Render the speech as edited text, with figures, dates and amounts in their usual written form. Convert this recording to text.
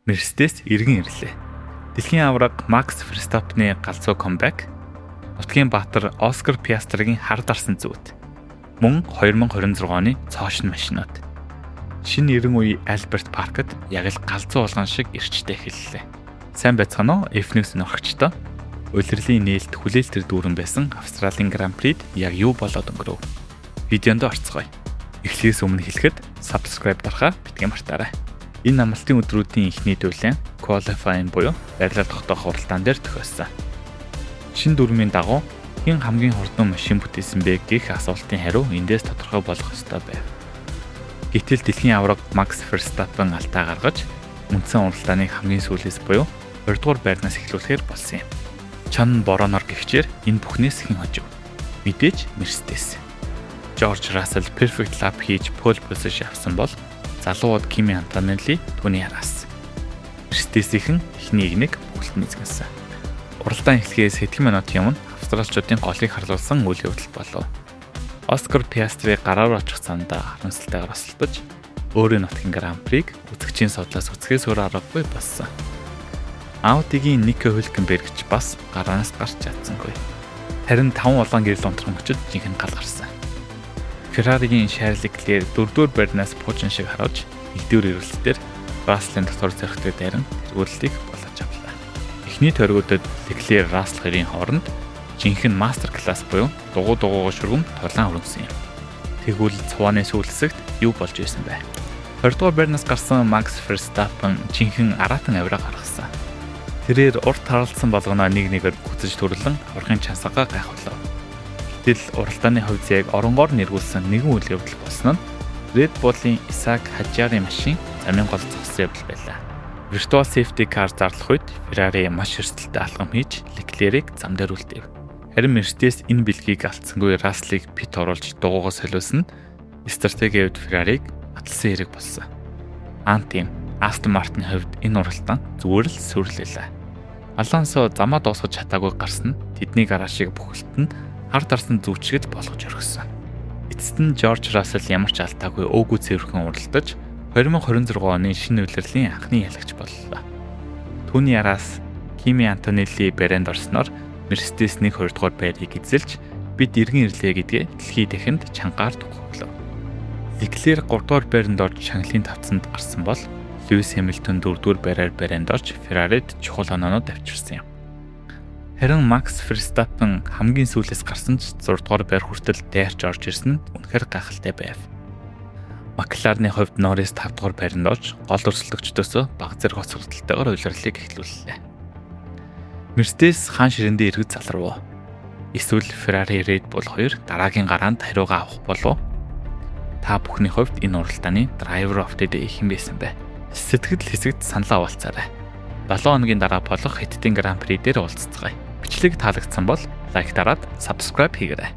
Мерседес эргэн ирлээ. Дэлхийн аварга Макс Ферстаппены галзуу камбэк, нутгийн баатар Оскар Пиастригийн хар дарсан зүйт. Мөн 2026 оны цоошин машинууд. Шинэ 90 үе Альберт Паркад яг л галзуу улгаан шиг эрчтэй эхэллээ. Сайн байцгаана уу? F1 нөхөрчдөө. Улирлын нээлт хүлээлтэр дүүрэн байсан Австралийн Гран Прид яг юу болоод өнгөрөв? Видеонд орцгоё. Эхлээс өмнө хэлэхэд subscribe дарахаа битгий мартаарай. Энэ амралтын өдрүүдийн эхний туйлын qualifying буюу барилга тогтоох уралдаан дээр тохиолсон. Шинэ дүрмийн дагуу хэн хамгийн хурдан машин бүтээсэн бэ гэх асуултын хариу эндээс тодорхой болох ёстой байв. Гэтэл дэлхийн аварга Макс Ферстаппен алдаа гаргаж үндсэн уралдааныг хамгийн сүүлээс буюу 20 дугаар байрнаас эхлүүлэхээр болсон юм. Чан бороноор гихчээр энэ бүхнээс хэн хожив? Мэдээж Мерседес. Жорж Рассел perfect lap хийж pole position авсан бол залууд Кими Антонелли түүний араас. Мерседесийнхэн эхний игнийг бүгэлтэн эзэмсэн. Уралдаан эхлэхээс хэдхэн минутын өмнө австралчуудын голыг харлуулсан үйл явдал болов. Оскар Пиастри гараар очих замдаа харамсалтайгаар осолдож өөрийн нутгийн Гран Приг үзэгчийн судлаас үцгээс өөр аргагүй болсон. Аудигийн Нико Хülkenberg бас гараас гарч чадсангүй. Харин 5 улаан гэрэл унтрахчид жинхэнэ гал гарсан. Ферраригийн Шарль Леклер 4-р байрнаас пуучин шиг харуулж 1-р эргэлтээр Расселын дотор зөрхтэй дайран тэргүүлэлтийг болгож авлаа. Эхний тойргуудад Леклер Рассел хоёрын хооронд жинхэнэ мастер класс буюу дугуйгаа шүргэн тулаан өрнөсөн юм. Тэгвэл цувааны сүүл хэсэгт юу болж исэн бэ? 20-р байрнаас гарсан Макс Ферстаппен жинхэнэ аратан авираа гаргасан. Тэрээр урт харалдсан болгоноо нэг-нэгээр гүцэж төрлөн аврахын чансаагаа гайхуулав. Гэтэл уралдааны хувьд яг оронгоор нэргүүлсэн нэгэн үйл явдал болсон нь Red Bull-ийн Исаак Хажари машин замын гол зогссон явдал байлаа. Virtual safety car зарлах үед Ferrari маш эрсдэлтэй алхам хийж Leclerc зам дээр үлдээв. Харин Mercedes энэ бэлгийг алдсангүй Russell-ыг пит оруулж дугуйгаа солиулсан нь стратегийн хувьд Ferrari-г баталсан хэрэг болсон. Антим Aston Martin-ийн хувьд энэ уралдаан зүгээр л сүрлэлээ. Алонсо замаа дуусгаж чадаагүй гарсан нь тэдний гаражийг бүхэлд нь хар дарсан зүүчгэд болгож орхисон. Эцэст нь Жорж Рассел ямар ч алдаагүй өөгүй цэвэрхэн уралдаж 2026 оны шинэ улирлын анхны ялагч боллоо. Түүний араас Кими Антонелли барианд орсноор Мерседес 1-2 дугаар байрыг эзэлж бид эргэн ирлээ гэдгээ дэлхийд дахинд чангаар төгөглөө. Леклер 3 дугаар байранд орж шагналын тавцанд гарсан бол Льюис Хэмилтон 4 дугаар байраар барианд орж Феррарид чухал оноонууд авчирсан юм. Харин Макс Ферстаппен хамгийн сүүлээс гарсан ч 6 дугаар байр хүртэл дайрч орж ирсэн нь үнэхээр гайхалтай байв. Макларны хувьд Норрис 5 дугаар байранд орж гол өрсөлдөгчдөөсөө бага зэрэг хоцрогдолтойгоор улирлыг эхлүүллээ. Мерседес хаан ширэндээ эргэж залрав. Эсвэл Ferrari Red Bull 2 дараагийн гараанд хариугаа авах болов? Та бүхний хувьд энэ уралдааны Driver of the Day хэн байсан бэ? Сэтгэл хэсэгт саналаа овалцаарай. 7 хоногийн дараа болох Хятадын Гран При дээр уулзцгаая. Бичлэг таалагдсан бол лайк дараад subscribe хийгээрэй.